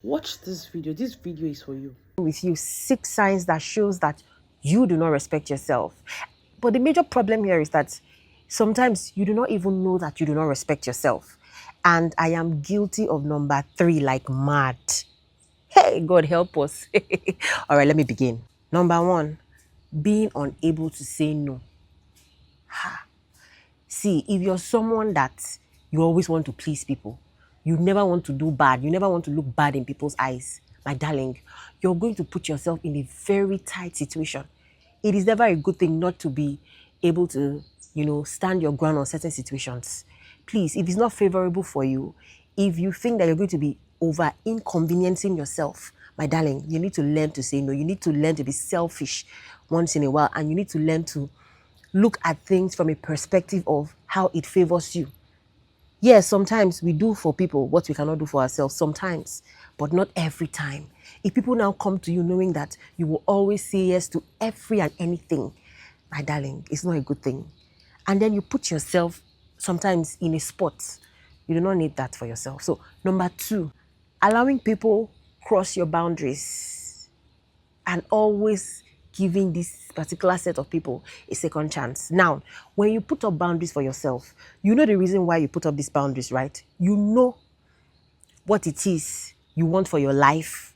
Watch this video. This video is for you. With you 6 signs that shows that you do not respect yourself. But the major problem here is that sometimes you do not even know that you do not respect yourself. And I am guilty of number 3 like mad. Hey, God help us. All right, let me begin. Number 1, being unable to say no. See, if you're someone that you always want to please people, you never want to do bad, you never want to look bad in people's eyes, my darling, you're going to put yourself in a very tight situation. It is never a good thing not to be able to, stand your ground on certain situations. Please, if it's not favorable for you, if you think that you're going to be over inconveniencing yourself, my darling, you need to learn to say no. You need to learn to be selfish once in a while, and you need to learn to look at things from a perspective of how it favors you. Yes, sometimes we do for people what we cannot do for ourselves, sometimes, but not every time. If people now come to you knowing that you will always say yes to every and anything, my darling, it's not a good thing. And then you put yourself sometimes in a spot. You do not need that for yourself. So, number 2, allowing people cross your boundaries and always giving this particular set of people a second chance. Now, when you put up boundaries for yourself, you know the reason why you put up these boundaries, right? You know what it is you want for your life.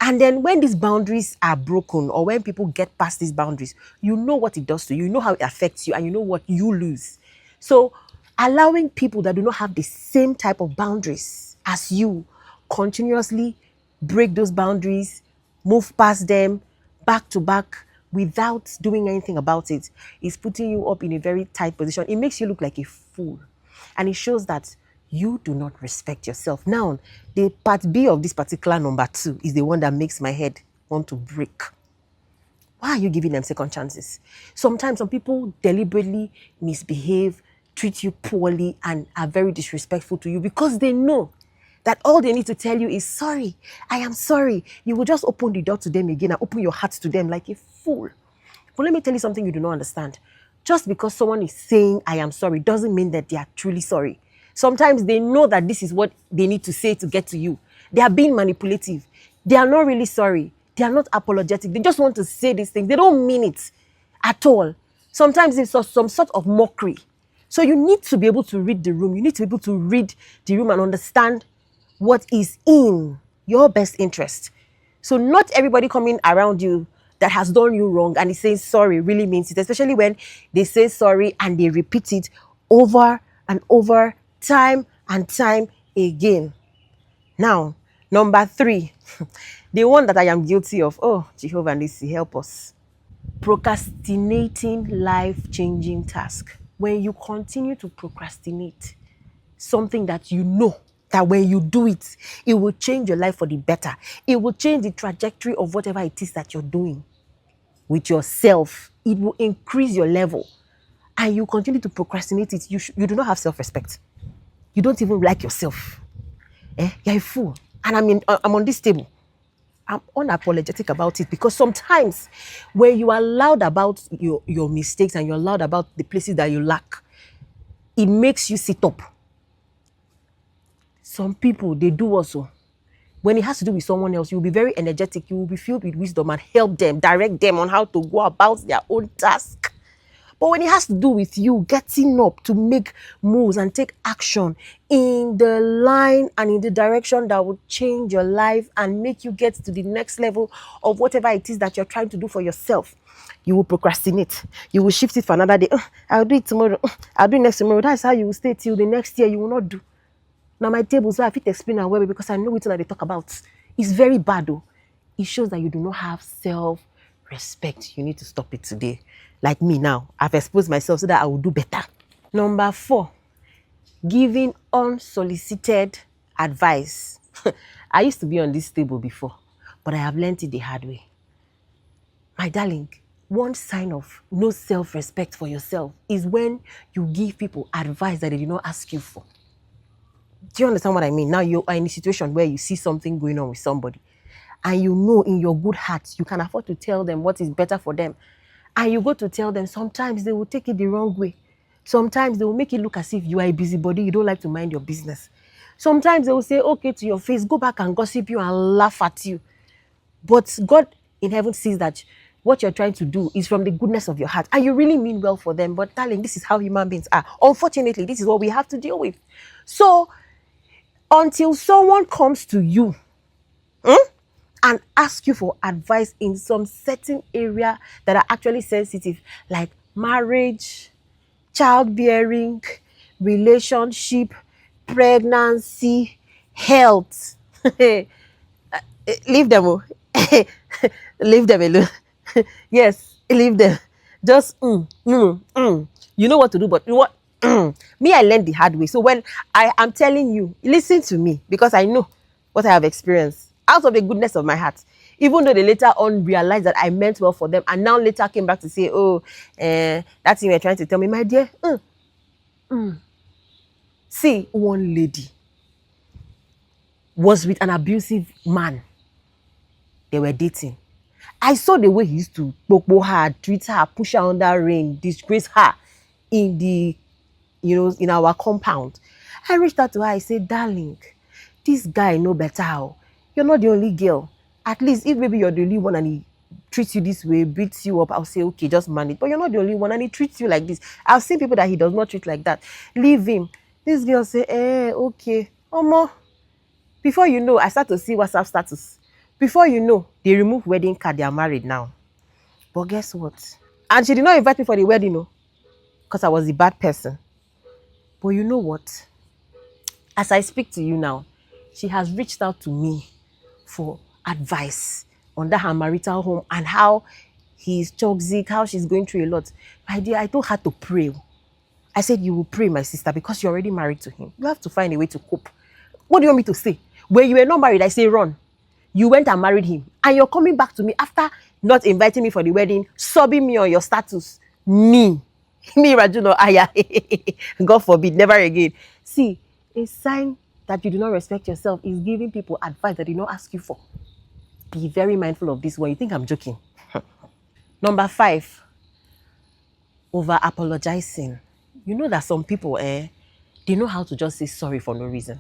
And then when these boundaries are broken, or when people get past these boundaries, you know what it does to you, you know how it affects you, and you know what you lose. So allowing people that do not have the same type of boundaries as you continuously break those boundaries, move past them, back to back, without doing anything about it, is putting you up in a very tight position. It makes you look like a fool. And it shows that you do not respect yourself. Now, the part B of this particular number 2 is the one that makes my head want to break. Why are you giving them second chances? Sometimes some people deliberately misbehave, treat you poorly, and are very disrespectful to you because they know that all they need to tell you is, sorry, I am sorry. You will just open the door to them again and open your heart to them like a fool. But let me tell you something you do not understand. Just because someone is saying, I am sorry, doesn't mean that they are truly sorry. Sometimes they know that this is what they need to say to get to you. They are being manipulative. They are not really sorry. They are not apologetic. They just want to say these things. They don't mean it at all. Sometimes it's some sort of mockery. So you need to be able to read the room. You need to be able to read the room and understand what is in your best interest. So not everybody coming around you that has done you wrong and is saying sorry really means it, especially when they say sorry and they repeat it over and over, time and time again. Now, number 3, the one that I am guilty of. Oh, Jehovah Nissi, help us. Procrastinating life-changing task. When you continue to procrastinate something that you know that when you do it, it will change your life for the better. It will change the trajectory of whatever it is that you're doing with yourself. It will increase your level. And you continue to procrastinate it. You do not have self-respect. You don't even like yourself. You're a fool. And I'm on this table. I'm unapologetic about it, because sometimes when you are loud about your mistakes and you're loud about the places that you lack, it makes you sit up. Some people, they do also. When it has to do with someone else, you'll be very energetic. You will be filled with wisdom and help them, direct them on how to go about their own task. But when it has to do with you getting up to make moves and take action in the line and in the direction that will change your life and make you get to the next level of whatever it is that you're trying to do for yourself, you will procrastinate. You will shift it for another day. I'll do it tomorrow. I'll do it next tomorrow. That's how you will stay till the next year. You will not do. Now my table, so I fit explain how well because I know what they talk about. It's very bad though. It shows that you do not have self-respect. You need to stop it today. Like me now, I've exposed myself so that I will do better. Number 4, giving unsolicited advice. I used to be on this table before, but I have learned it the hard way. My darling, one sign of no self-respect for yourself is when you give people advice that they did not ask you for. Do you understand what I mean? Now you are in a situation where you see something going on with somebody, and you know in your good heart you can afford to tell them what is better for them. And you go to tell them, sometimes they will take it the wrong way. Sometimes they will make it look as if you are a busybody, you don't like to mind your business. Sometimes they will say, okay, to your face, go back and gossip you and laugh at you. But God in heaven sees that what you're trying to do is from the goodness of your heart. And you really mean well for them. But darling, this is how human beings are. Unfortunately, this is what we have to deal with. So until someone comes to you and asks you for advice in some certain area that are actually sensitive, like marriage, childbearing, relationship, pregnancy, health, leave them. Leave them alone. Yes, leave them. Just you know what to do, but what me, I learned the hard way. So when I am telling you, listen to me, because I know what I have experienced out of the goodness of my heart. Even though they later on realized that I meant well for them, and now later came back to say, oh, that thing you're trying to tell me, my dear. See, one lady was with an abusive man. They were dating. I saw the way he used to poke her, treat her, push her under rain, disgrace her in the, in our compound. I reached out to her. I said, darling, this guy know better. You're not the only girl. At least if maybe you're the only one and he treats you this way, beats you up, I'll say, okay, just manage. But you're not the only one and he treats you like this. I've seen people that he does not treat like that. Leave him. This girl say, okay. Omo. Before you know, I start to see WhatsApp status. Before you know, they remove wedding card. They are married now. But guess what? And she did not invite me for the wedding, because I was the bad person. But you know what? As I speak to you now, she has reached out to me for advice on her marital home and how he's toxic, how she's going through a lot. My dear, I told her to pray. I said, you will pray, my sister, because you're already married to him. You have to find a way to cope. What do you want me to say? When you were not married, I say run. You went and married him. And you're coming back to me after not inviting me for the wedding, subbing me on your status. Me, Rajuno Aya. God forbid, never again. See, a sign that you do not respect yourself is giving people advice that they don't ask you for. Be very mindful of this one. You think I'm joking? Number 5, over apologizing. You know that some people, they know how to just say sorry for no reason.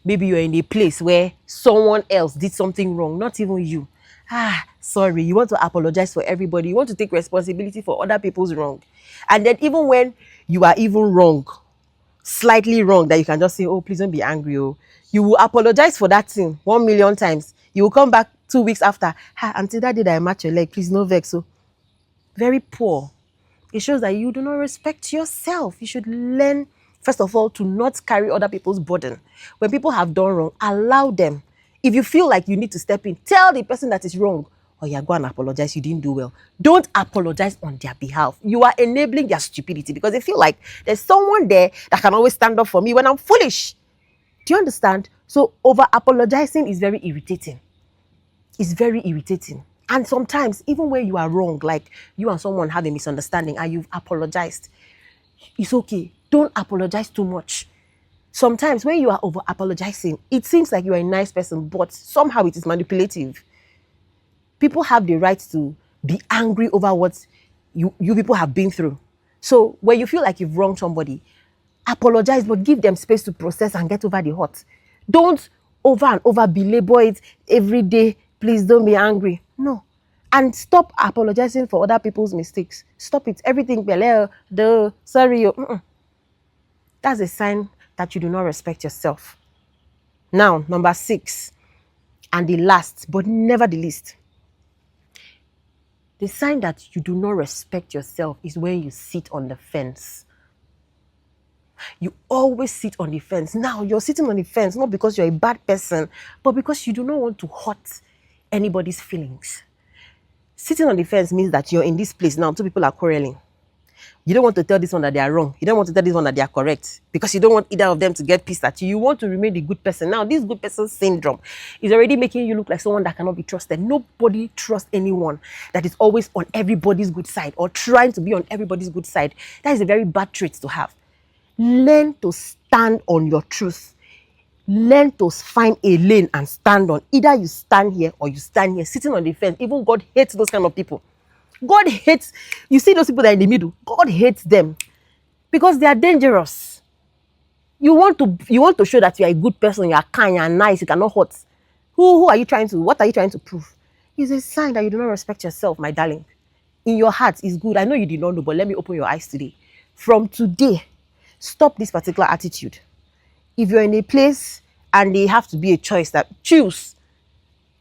Maybe you're in a place where someone else did something wrong, not even you. Sorry, you want to apologize for everybody. You want to take responsibility for other people's wrong. And then even when you are even wrong, slightly wrong, that you can just say, oh, please don't be angry. Oh. You will apologize for that thing 1 million times. You will come back 2 weeks after. Until that day that I match your leg, please no vex. So very poor. It shows that you do not respect yourself. You should learn, first of all, to not carry other people's burden. When people have done wrong, allow them. If you feel like you need to step in, tell the person that is wrong. Oh yeah, go and apologize. You didn't do well. Don't apologize on their behalf. You are enabling their stupidity because they feel like there's someone there that can always stand up for me when I'm foolish. Do you understand? So over apologizing is very irritating. It's very irritating. And sometimes, even when you are wrong, like you and someone have a misunderstanding and you've apologized, it's okay. Don't apologize too much. Sometimes when you are over apologizing, it seems like you are a nice person, but somehow it is manipulative. People have the right to be angry over what you people have been through. So when you feel like you've wronged somebody, apologize, but give them space to process and get over the hurt. Don't over and over belabor it every day. Please don't be angry. No. And stop apologizing for other people's mistakes. Stop it. Everything, sorry. That's a sign that you do not respect yourself. Now, number 6, and the last, but never the least. The sign that you do not respect yourself is when you sit on the fence. You always sit on the fence. Now, you're sitting on the fence, not because you're a bad person, but because you do not want to hurt anybody's feelings. Sitting on the fence means that you're in this place now, 2 people are quarreling. You don't want to tell this one that they are wrong. You don't want to tell this one that they are correct because you don't want either of them to get pissed at you. You want to remain the good person. Now, this good person syndrome is already making you look like someone that cannot be trusted. Nobody trusts anyone that is always on everybody's good side or trying to be on everybody's good side. That is a very bad trait to have. Learn to stand on your truth. Learn to find a lane and stand on. Either you stand here or you stand here, sitting on the fence. Even God hates those kind of people. God hates, you see those people that are in the middle, God hates them because they are dangerous. You want to show that you are a good person, you are kind, you are nice, you cannot hurt. What are you trying to prove? It's a sign that you do not respect yourself, my darling. In your heart is good. I know you did not know, but let me open your eyes today. From today, stop this particular attitude. If you're in a place and they have to be a choice, that choose,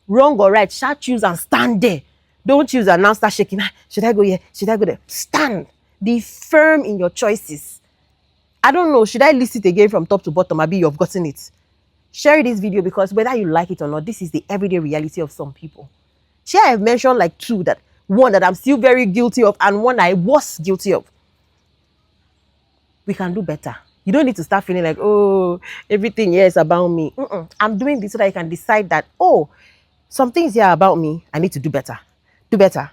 wrong or right, shall choose and stand there. Don't choose and now start shaking. Should I go here? Should I go there? Stand. Be firm in your choices. I don't know. Should I list it again from top to bottom? Maybe you've gotten it. Share this video because whether you like it or not, this is the everyday reality of some people. Share, I've mentioned like two, that one that I'm still very guilty of and one I was guilty of. We can do better. You don't need to start feeling like, oh, everything here is about me. I'm doing this so that I can decide that, oh, some things here are about me. I need to do better. Do better.